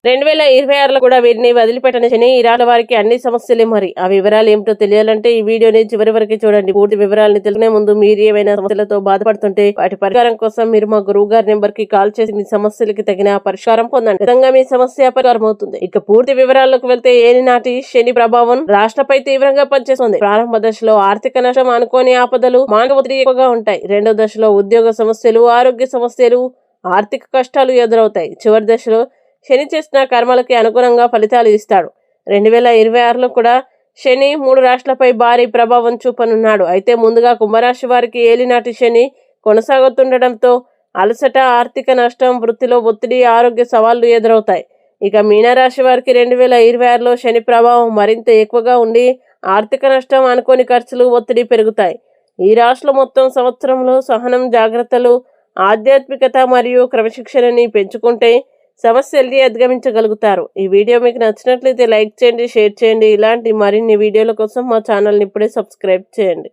2026లో కూడా వీరిని వదిలిపెట్టని శని ఈ రాశి వారికి అన్ని సమస్యలే. మరి ఆ వివరాలు ఏమిటో తెలియాలంటే ఈ వీడియోని చివరి వరకు చూడండి. పూర్తి వివరాలను తెలుసుకునే ముందు మీరు ఏమైనా సమస్యలతో బాధపడుతుంటే వాటి పరిష్కారం కోసం మీరు మా గురువు గారి నెంబర్ కి కాల్ చేసి మీ సమస్యలకి తగిన పరిష్కారం పొందండి. విధంగా మీ సమస్య పరిష్కారం అవుతుంది. ఇక పూర్తి వివరాల్లోకి వెళ్తే ఏలినాటి శని ప్రభావం రాష్ట్రపై తీవ్రంగా పనిచేస్తుంది. ప్రారంభ దశలో ఆర్థిక నష్టం, అనుకోని ఆపదలు, మానవ ఒత్తిడి ఎక్కువగా ఉంటాయి. రెండో దశలో ఉద్యోగ సమస్యలు, ఆరోగ్య సమస్యలు, ఆర్థిక కష్టాలు ఎదురవుతాయి. చివరి దశలో శని చేసిన కర్మలకి అనుగుణంగా ఫలితాలు ఇస్తాడు. 2026లో కూడా శని 3 రాష్ట్రాలపై భారీ ప్రభావం చూపనున్నాడు. అయితే ముందుగా కుంభరాశి వారికి ఏలినాటి శని కొనసాగుతుండటంతో అలసట, ఆర్థిక నష్టం, వృత్తిలో ఒత్తిడి, ఆరోగ్య సవాళ్లు ఎదురవుతాయి. ఇక మీనరాశి వారికి 2026లో శని ప్రభావం మరింత ఎక్కువగా ఉండి ఆర్థిక నష్టం, అనుకోని ఖర్చులు, ఒత్తిడి పెరుగుతాయి. ఈ రాశిలో మొత్తం సంవత్సరంలో సహనం, జాగ్రత్తలు, ఆధ్యాత్మికత మరియు క్రమశిక్షణని పెంచుకుంటే సమస్యల్ని అధిగమించగలుగుతారు. ఈ వీడియో మీకు నచ్చినట్లయితే లైక్ చేయండి, షేర్ చేయండి. ఇలాంటి మరిన్ని వీడియోల కోసం మా ఛానల్ని ఇప్పుడే సబ్స్క్రైబ్ చేయండి.